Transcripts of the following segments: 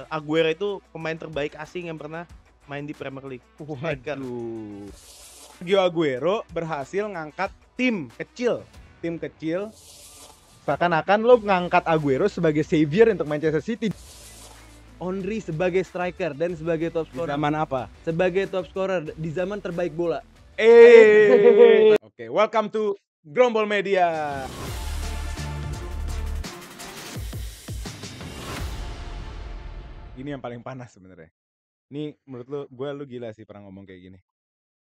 Aguero itu pemain terbaik asing yang pernah main di Premier League. Striker. Waduh. Sergio Aguero berhasil ngangkat tim kecil seakan-akan lo ngangkat Aguero sebagai savior untuk Manchester City. Henry sebagai striker dan sebagai top Di scorer. zaman apa? Sebagai top scorer di zaman terbaik bola. Oke, welcome to Grombol Media. Ini yang paling panas sebenarnya. Ini menurut lu gila sih pernah ngomong kayak gini.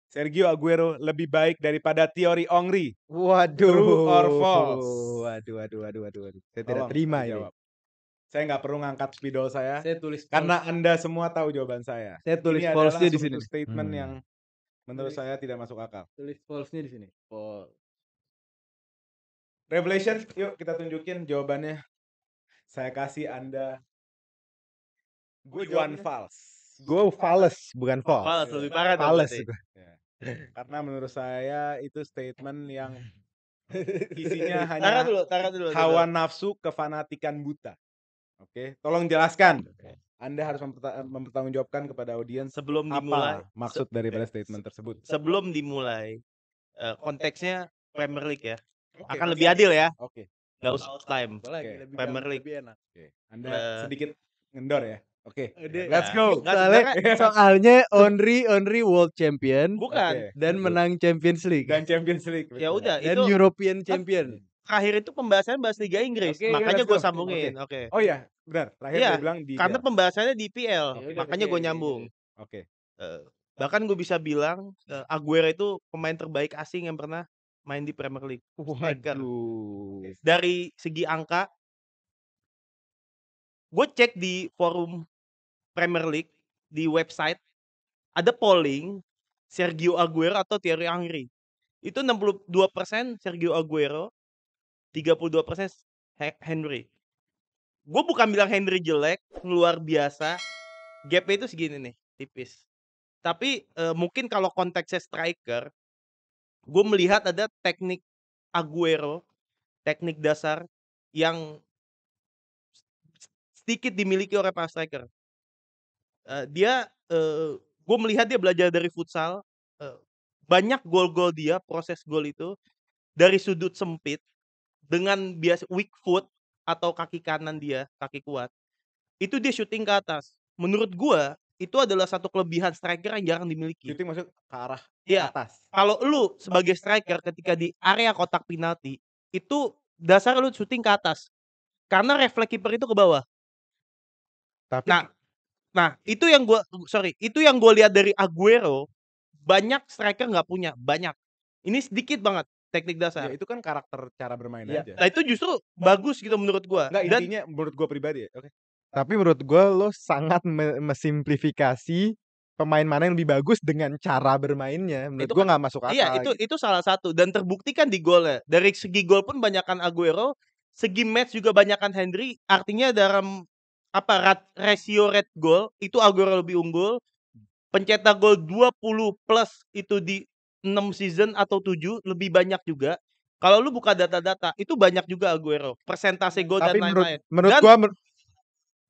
Sergio Aguero lebih baik daripada Thierry Henry. Waduh. True or false? Waduh. Saya tidak Tolong terima ini. jawab. Saya nggak perlu ngangkat spidol saya Saya tulis karena Anda semua tahu jawaban saya. Saya tulis Ini adalah false-nya di sini. suatu statement yang menurut saya tidak masuk akal. Tulis false-nya di sini. False. Revelation, yuk kita tunjukin jawabannya. Saya kasih Anda one false. Gue fals, bukan false. Fals lebih parah dong Fals. berarti. Ya. Karena menurut saya itu statement yang isinya hanya Taruh dulu. hawa nafsu kefanatikan buta. Oke, tolong jelaskan. Anda harus mempertanggungjawabkan kepada audiens Sebelum apa dimulai, maksud daripada statement tersebut. sebelum dimulai, konteksnya Premier League ya. Oke, Akan lebih adil ya. Oke. Nggak usah all time. Oke. Premier League. Lebih enak. Oke. Anda sedikit ngendor ya. Oke. Let's Let's go. Soalnya Henry world champion Bukan. Oke. dan menang Champions League Dan Champions League. Ya udah, dan itu European champion. terakhir itu pembahasannya bahas Liga Inggris. Oke, Makanya let's gue go. sambungin. Oke. Oh iya, benar. Terakhir Iya, dia bilang di Karena pembahasannya di PL. Oke. Makanya gue nyambung. Oke. Bahkan gue bisa bilang Aguero itu pemain terbaik asing yang pernah main di Premier League. Striker. Waduh. Dari segi angka, gue cek di forum Premier League di website ada polling Sergio Aguero atau Thierry Henry. Itu 62% Sergio Aguero, 32% Henry. Gue bukan bilang Henry jelek, luar biasa. Gapnya itu segini nih, tipis. Tapi mungkin kalau konteksnya striker, gue melihat ada teknik Aguero, teknik dasar yang sedikit dimiliki oleh para striker. Gue melihat dia belajar dari futsal. Banyak gol-gol dia, proses gol itu dari sudut sempit dengan biasa weak foot atau kaki kanan dia, kaki kuat. Itu dia syuting ke atas. Menurut gue itu adalah satu kelebihan striker yang jarang dimiliki. Shooting maksud ke arah Iya. atas. Kalau lu sebagai striker ketika di area kotak penalti, itu dasar lu syuting ke atas. Karena refleks kiper itu ke bawah. Tapi Nah, itu yang gue lihat dari Aguero, banyak striker nggak punya, banyak. Ini sedikit banget teknik ya dasar. itu kan karakter cara bermain Iya. aja. Nah, itu justru bagus gitu menurut gue. Enggak, Dan intinya menurut gua pribadi ya. Oke. Tapi menurut gue lo sangat mesimplifikasi pemain mana yang lebih bagus dengan cara bermainnya. Menurut Itu gue kan- nggak masuk akal. iya, itu salah satu dan terbukti kan di golnya. Dari segi gol pun banyakan Aguero, segi match juga banyakan Henry. Artinya dalam rasio red goal itu Aguero lebih unggul. Pencetak gol 20 plus itu di 6 season atau 7 lebih banyak juga. Kalau lu buka data-data itu banyak juga Aguero, persentase gol dan Tapi lain-lain.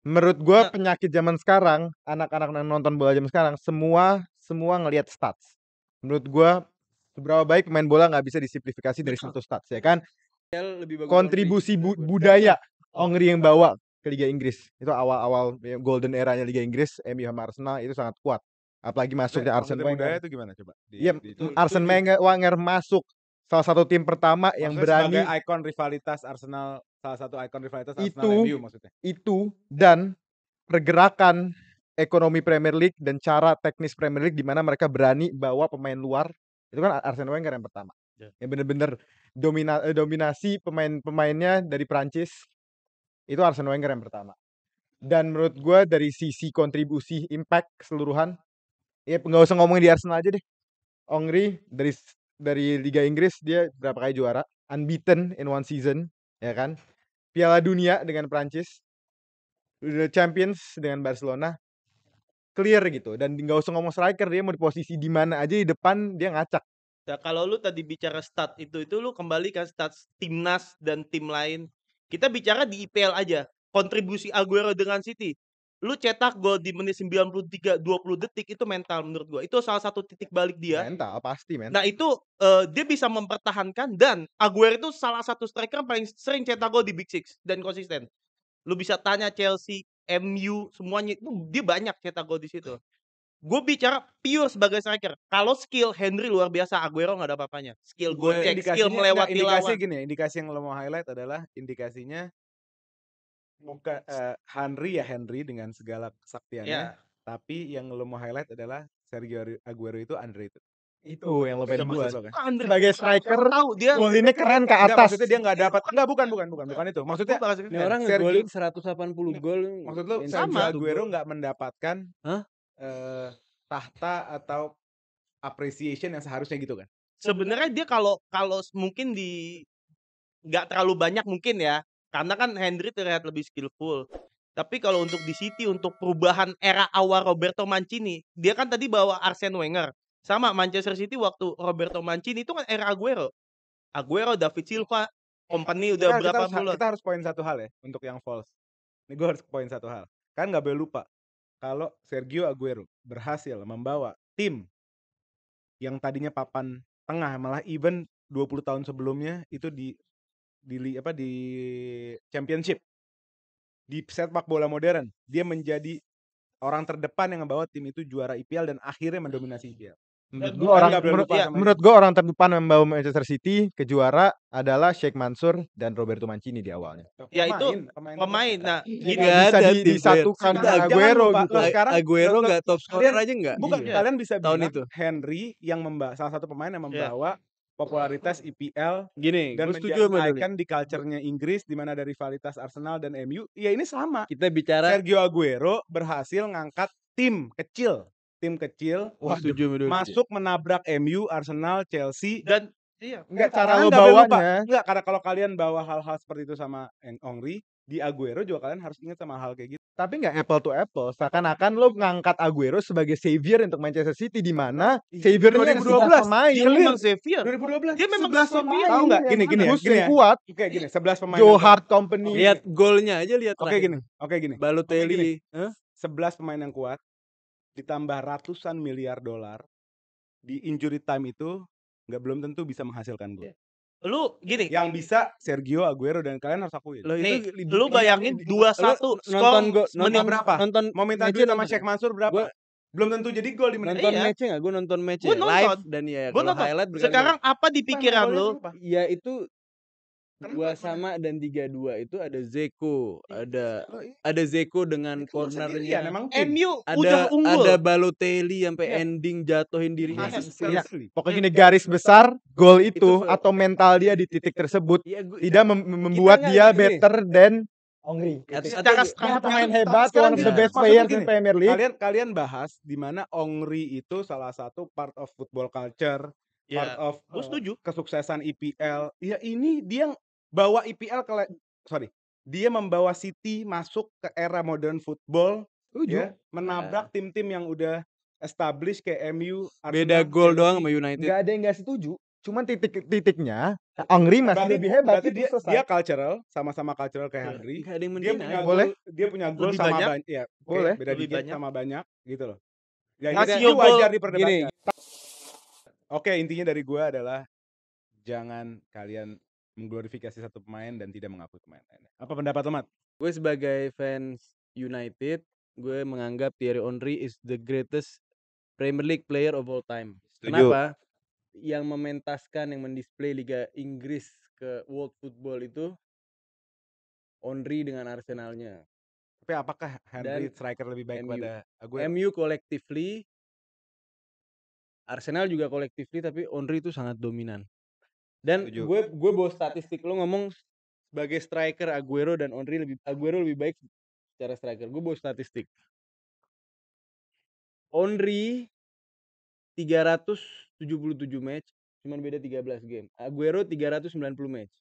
menurut gue Nah. penyakit zaman sekarang, anak-anak yang nonton bola zaman sekarang semua ngelihat stats. Menurut gue seberapa baik pemain bola nggak bisa disimplifikasi dari satu stats ya kan. Kontribusi budaya Henry yang bawa ke Liga Inggris itu awal-awal golden eranya Liga Inggris, MU sama Arsenal itu sangat kuat. Apalagi masuknya Arsene Budaya Wenger. itu gimana coba? Iya, Arsene Wenger masuk salah satu tim pertama yang berani sebagai ikon rivalitas Arsenal, salah satu ikon rivalitas Arsenal Itu- MU maksudnya. itu dan pergerakan ekonomi Premier League dan cara teknis Premier League di mana mereka berani bawa pemain luar. Itu kan Arsene Wenger yang pertama. Ya. Yang benar-benar dominasi pemain-pemainnya dari Prancis. Itu Arsene Wenger yang pertama. Dan menurut gue dari sisi kontribusi impact keseluruhan, ya nggak usah ngomongin di Arsenal aja deh. Henry dari Liga Inggris dia berapa kali juara, unbeaten in one season, ya kan? Piala Dunia dengan Prancis, udah Champions dengan Barcelona, clear gitu. Dan nggak usah ngomong striker, dia mau di posisi di mana aja di depan dia ngacak. Nah, kalau lu tadi bicara stat itu lu kembali ke stat timnas dan tim lain. Kita bicara di IPL aja. Kontribusi Aguero dengan City. lu cetak gol di menit 93 20 detik itu mental menurut gua. Itu salah satu titik balik dia. Mental, pasti Nah itu, dia bisa mempertahankan dan Aguero itu salah satu striker paling sering cetak gol di Big Six dan konsisten. Lu bisa tanya Chelsea, MU, semuanya itu dia banyak cetak gol di situ. Gue bicara pure sebagai striker. Kalau skill Henry luar biasa, Aguero nggak ada apa-apanya. Skill Gue gocek, skill indikasinya melewati indikasi lawan. gini ya, indikasi yang lo mau highlight adalah indikasinya bukan Henry dengan segala kesaktiannya, Ya. tapi yang lo mau highlight adalah Sergio Aguero itu underrated. Itu yang lo Itu pengen buat. maksud lo kan? Andre Sebagai striker, tahu dia gol ini keren ke Enggak, atas. maksudnya dia nggak dapat. Enggak, bukan itu. Maksudnya Gua bakal Ini orang Sergio- ngegolin 180 gol. maksud lo Mencetak Sergio sama. satu Aguero gol. nggak mendapatkan Hah? tahta atau appreciation yang seharusnya gitu kan? sebenarnya dia kalau mungkin di nggak terlalu banyak mungkin ya. Karena kan Henry terlihat lebih skillful. Tapi kalau untuk di City untuk perubahan era awal Roberto Mancini, dia kan tadi bawa Arsene Wenger. Sama Manchester City waktu Roberto Mancini itu kan era Aguero. Aguero, David Silva, company udah berapa bulan. Kita harus poin satu hal ya untuk yang false. Ini gue harus poin satu hal. Kan nggak boleh lupa kalau Sergio Aguero berhasil membawa tim yang tadinya papan tengah, malah even 20 tahun sebelumnya itu di championship, di sepak bola modern, dia menjadi orang terdepan yang membawa tim itu juara IPL dan akhirnya mendominasi IPL. Menurut gue orang terdepan membawa Manchester City ke juara adalah Sheikh Mansur dan Roberto Mancini di awalnya. Ya itu pemain. Nah, Gini Nggak bisa ada tim disatukan player. dengan Jangan Aguero lupa, gitu. lo sekarang Aguero nggak top scorer aja nggak? Bukan, Iya. kalian bisa Tahun bilang itu. Henry yang salah satu pemain yang membawa popularitas IPL Gini, dan gue setuju sama menjadi lu nih. icon di culture-nya Inggris di mana ada rivalitas Arsenal dan MU. Ya ini sama. Kita bicara Sergio Aguero berhasil ngangkat tim kecil setuju sama lu. masuk menabrak MU, Arsenal, Chelsea. dan iya. Enggak cara Kalian lo nggak boleh lupa. bawanya. Enggak, karena kalau kalian bawa hal-hal seperti itu sama Henry, di Aguero juga kalian harus ingat sama hal kayak gitu. Tapi nggak apple to apple. Seakan-akan lo ngangkat Aguero sebagai savior untuk Manchester City di mana saviornya 2012 pemain. Dia memang Xavier. 2012. Dia memang 11 Xavier. pemain. Tahu nggak? Gini Yang ya. kuat. Oke, gini, 11 pemain. Joe yang kuat. Hart Company. Lihat golnya aja, lihat Oke gini. Balotelli. Hah? 11 pemain yang kuat ditambah ratusan miliar dolar di injury time itu belum tentu bisa menghasilkan gol. Lu gini, Yang bisa Sergio Aguero dan kalian harus akuin. Loh, nih, itu lu bayangin 2-1 skor Menit menit berapa? Nonton Mau minta match-nya duit sama nonton Sheikh ya? Mansur berapa? Gua- Belum tentu jadi gol di menit. Nonton Iya. match-nya nggak? Gue nonton match-nya Gua nonton. live dan ya Gua kalau nonton. highlight berkali-kali. Sekarang apa di pikiran lu? Ya itu 2-2 dan 3-2 itu ada Zeko, ada Zeko dengan cornernya. Memang tim. MU udah unggul. Ada Balotelli sampai Iya. ending jatuhin dirinya. Iya. Pokoknya gini garis besar gol itu atau mental dia di titik tersebut Ya, gua- tidak membuat nggak dia gini. better than Henry. Secara Dia pemain hebat, Sekarang one of the gini, best maksudnya players gini, in Premier League. Kalian bahas di mana Henry itu salah satu part of football culture, part Ya, of gua setuju. kesuksesan IPL. Ya ini dia bawa IPL dia membawa City masuk ke era modern football, ya, menabrak tim-tim yang udah established kayak MU, Beda Arsenal, gol Chelsea. doang sama United. Nggak ada yang nggak setuju. Cuman titiknya Henry masih lebih hebat. Berarti itu dia selesai. cultural, sama-sama cultural kayak Henry. Nggak ada yang Dia mendingan. punya Boleh. dia punya gol Lebih sama banyak. banyak. Ya, oke, Boleh. beda Lebih dikit banyak. sama banyak gitu loh. Ya Rasio ini wajar gol diperdebatkan. Oke, intinya dari gua adalah jangan kalian mengglorifikasi satu pemain dan tidak mengakui pemain lainnya. Apa pendapat lo, Mat? Gue sebagai fans United, gue menganggap Thierry Henry is the greatest Premier League player of all time. Setuju. Kenapa? Yang mementaskan, yang mendisplay Liga Inggris ke World Football itu Henry dengan Arsenalnya. Tapi apakah Henry Dan striker lebih baik MU. pada Aguero? MU collectively, Arsenal juga collectively, tapi Henry itu sangat dominan. Dan Setuju. gue bawa statistik, lo ngomong sebagai striker Aguero dan Aguero lebih baik secara striker. Gue bawa statistik. Henry 377 match, cuman beda 13 game. Aguero 390 match.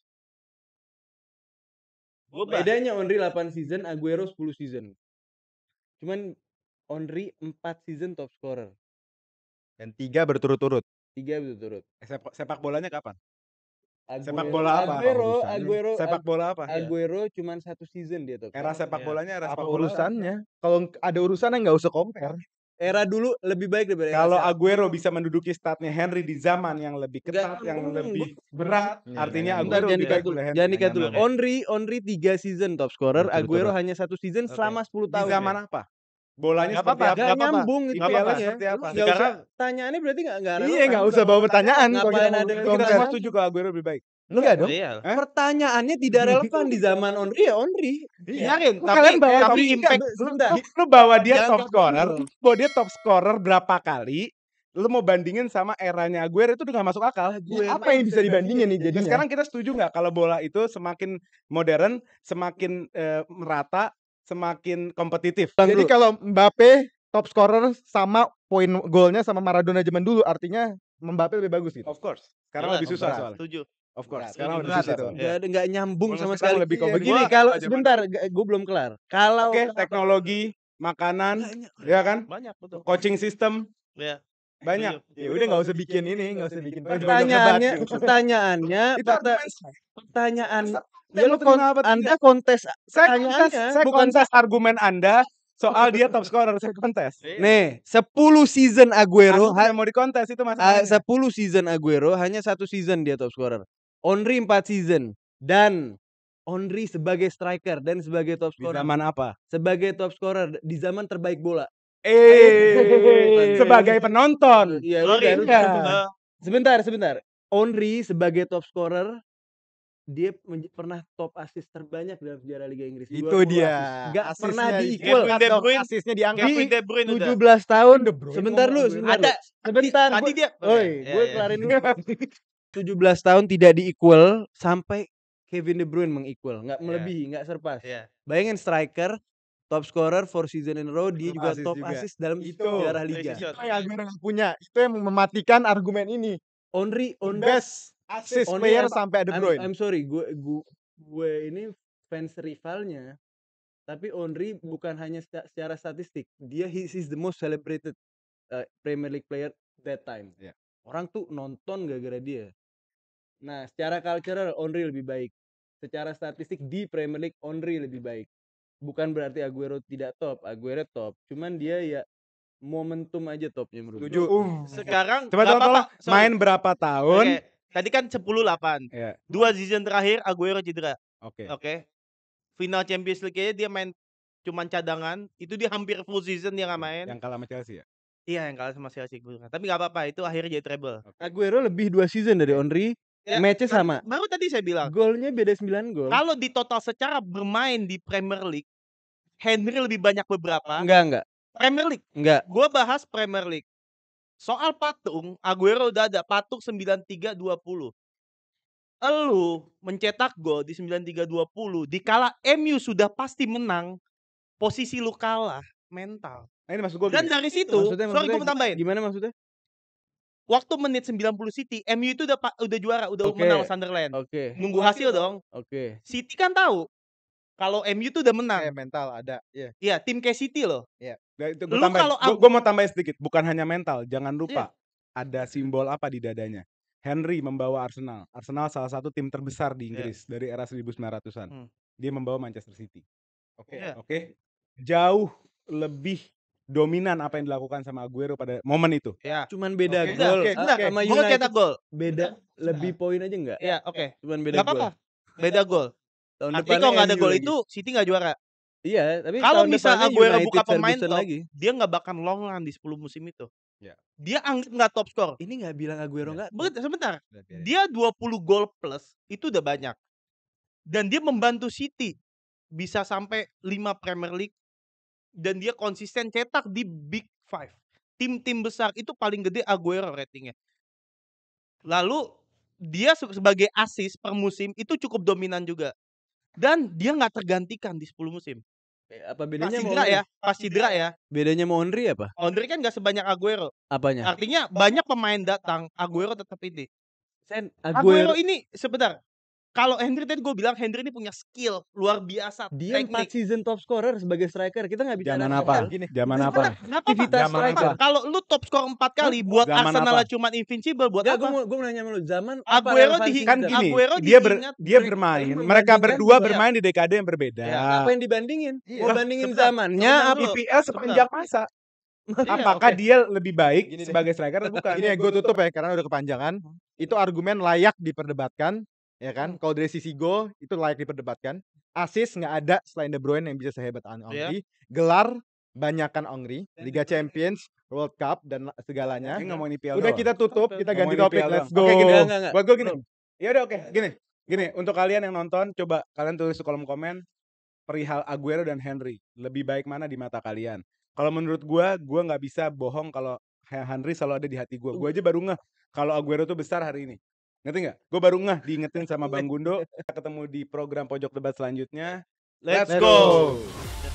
Bedanya Henry 8 season, Aguero 10 season. Cuman Henry 4 season top scorer. Dan 3 berturut-turut. 3 berturut-turut. Sepak bolanya kapan? Sepak bola apa? Sepak bola apa? Aguero cuman 1 season dia top Era scorer. sepak bolanya era Apa sepak bola. urusannya? Kalau ada urusannya nggak usah compare. Era dulu lebih baik daripada era Kalau sekarang. Aguero bisa menduduki statnya Henry di zaman yang lebih ketat, Enggak, yang enggak, lebih berat, Enggak, artinya enggak, Bentar, Aguero jangan lebih dikat baik dulu. daripada Jangan Henry. dikat dulu. Onri 3 season top scorer, Betul, betul, Aguero betul. hanya 1 season selama 10 Di tahun. zaman apa? Bolanya Nggak seperti apa-apa, apa? Gak nggak apa-apa. nyambung itu IPL-nya jadinya. seperti apa? Lu nggak usah Sekarang tanyaannya berarti nggak relevan. Iya, nggak usah bawa pertanyaan kalau Ngapain kita mau ada Jadi kita compare. semua setuju kalau Aguero lebih baik. Enggak dong. iya. Pertanyaannya tidak relevan di zaman Onri ya Onri. Biarin, Kok kalian tapi bawa tapi topik? impact Sebentar. Lu bawa dia Jangan top kaku scorer, dulu. bawa dia top scorer berapa kali? Lu mau bandingin sama eranya Aguero itu udah gak masuk akal. Ya, apa yang bisa dibandingin nih Nah, jadinya? sekarang kita setuju nggak kalau bola itu semakin modern, semakin merata, semakin kompetitif? Jadi kalau Mbappe top scorer sama poin golnya sama Maradona zaman dulu, artinya Mbappe lebih bagus gitu. Of course. Sekarang Jelas, lebih susah berat. soalnya. Setuju. Of course. Berat, Sekarang lebih berat susah itu. soalnya. Iya. Nggak nyambung Menurut sama sekarang sekali. lebih kompetitif. Begini Gua kalau aja sebentar, gue belum kelar. Kalau Oke, teknologi, makanan, ya kan? Banyak betul. Coaching system, Ya. banyak. Ya udah nggak usah bikin ini, nggak usah bikin pertanyaannya, debat. Itu argumen saya. pertanyaan, Ya, lu terima apa Anda tidak? kontes Saya pertanyaannya, bukan kontes argumen Anda soal dia top scorer, saya kontes. nih 10 season Aguero, Aku tidak mau dikontes itu masalahnya. 10 season Aguero hanya 1 season dia top scorer. Onri 4 season dan Onri sebagai striker dan sebagai top Di scorer. zaman apa? Sebagai top scorer di zaman terbaik bola. Sebagai penonton. Ya Sorry. udah. Sebentar. Onri sebagai top scorer dia pernah top assist terbanyak dalam sejarah Liga Inggris. Itu 20 dia. assist. Nggak Asisnya pernah di- di-equal. Kevin De Bruyne. Asisnya diangkat. Kevin De Bruyne udah. 17 tahun. De Bruyne Sebentar ngomong lu, Aguero. sebentar. Ada. Sebentar. Tadi dia. Oi, Ya, gue ya. kelarin dulu. 17 tahun tidak di-equal sampai Kevin De Bruyne meng-equal, nggak melebihi, nggak surpass. Iya. Bayangin striker, top scorer 4 season in a row, dia juga Assist top juga. assist dalam Itu. sejarah liga. Precision. Itu yang Aguero nggak punya. Itu yang mematikan argumen ini. Onri, Best assist Only player I'm- sampai De Bruyne. I'm sorry, gue ini fans rivalnya. Tapi Onri bukan hanya secara statistik, dia he's the most celebrated Premier League player that time. Yeah. Orang tuh nonton gara-gara dia. Nah, secara cultural Onri lebih baik. Secara statistik di Premier League Onri lebih baik. Bukan berarti Aguero tidak top, Aguero top. Cuman dia ya momentum aja topnya menurut gue. Setuju. Sekarang Coba nggak tolong apa-apa, sorry. main berapa tahun? Oke. Tadi kan 10-8. Ya, 2 season terakhir Aguero cedera. oke. Oke. Final Champions League dia main cuman cadangan. Itu dia hampir full season dia nggak main. Yang kalah sama Chelsea ya? Iya, yang kalah sama Chelsea. Tapi nggak apa-apa, itu akhirnya jadi treble. Aguero lebih 2 season dari Onri. Ya, Matchnya sama. Baru tadi saya bilang. Golnya beda 9 gol. Kalau di total secara bermain di Premier League, Henry lebih banyak beberapa. Enggak. Premier League. Enggak. Gua bahas Premier League. Soal patung, Aguero udah ada patung 93-20. Elu mencetak gol di 93-20 dikala MU sudah pasti menang, posisi lu kalah mental. Nah, ini maksud gue Dan dari situ, sorry gue mau tambahin. Gimana maksudnya? Waktu menit 90 City, MU itu udah juara, udah Oke. menang Sunderland. Oke. Nunggu hasil dong. Oke. City kan tahu kalau MU itu udah menang. Mental ada. Iya. Iya, tim kayak City loh. Nah, itu Lu kalau gue mau tambahin sedikit, bukan hanya mental, jangan lupa ada simbol apa di dadanya. Henry membawa Arsenal. Arsenal salah satu tim terbesar di Inggris dari era 1900-an. Dia membawa Manchester City. Oke. Iya. Oke. Jauh lebih dominan apa yang dilakukan sama Aguero pada momen itu. Ya. Cuman beda Oke. gol. Oke. Sama Gol United cetak gol. beda lebih poin aja enggak? Iya, oke. Cuman beda Enggak gol. apa-apa. Beda gol. Tahun Artinya depannya kalau nggak ada MU gol lagi. itu City nggak juara. Iya, tapi Kalau tahun misal depannya Aguero United buka pemain Ferguson top, lagi. dia nggak bakal long run di 10 musim itu. Ya. Dia anggap nggak top score. Ini nggak bilang Aguero enggak. Sebentar. Dia 20 gol plus itu udah banyak. Dan dia membantu City bisa sampai 5 Premier League dan dia konsisten cetak di Big Five. Tim-tim besar itu paling gede Aguero ratingnya. Lalu dia sebagai assist per musim itu cukup dominan juga. Dan dia nggak tergantikan di 10 musim. Apa Pas bedanya cedera ya, pas cedera ya. Bedanya mau Onri apa? Ondre kan nggak sebanyak Aguero. Apanya? Artinya banyak pemain datang, Aguero tetap ini. Sen, Aguero ini sebentar. Kalau Henry tadi gue bilang Henry ini punya skill luar biasa, Dia 4 teknik. season top scorer sebagai striker. Kita nggak bicara Zaman soal apa? Gini, Zaman Nggak apa? apa-apa, nggak apa-apa. aktivitas Zaman striker. apa? Kalau lu top skor 4 kali buat Zaman Arsenal apa? cuma invincible buat Enggak, apa? gue mau nanya sama lu, zaman apa Aguero relevansinya? Kan gini, Aguero dia diingat dia break- bermain. tapi Mereka membandingkan berdua juga. bermain di dekade yang berbeda. Ya, Apa yang dibandingin? Iya. Mau Lah, bandingin sebentar, zamannya sebentar apa? dulu. IPL sepanjang masa. Iya, Apakah oke. dia lebih baik Gini deh. sebagai striker atau bukan? Ini ya gue tutup ya karena udah kepanjangan. Itu argumen layak diperdebatkan, ya kan? Kalau dari sisi gol itu layak diperdebatkan. Assist nggak ada selain De Bruyne yang bisa sehebat Henry. Gelar banyakan Henry, Liga Champions, World Cup dan segalanya. Ini ngomongin IPL Udah doang. kita tutup, kita ganti Ngomongin topik. IPL Let's doang. go. Oke, gini. Enggak. Buat gue gini. Ya udah oke, gini. Gini, untuk kalian yang nonton coba kalian tulis di kolom komen perihal Aguero dan Henry. Lebih baik mana di mata kalian? Kalau menurut gua nggak bisa bohong kalau Henry selalu ada di hati gua. Gua aja baru ngeh kalau Aguero tuh besar hari ini. Ngerti nggak? Gue baru ngeh diingetin sama Bang Gundo. Kita ketemu di program Pojok Debat selanjutnya. Let's Let's go. go.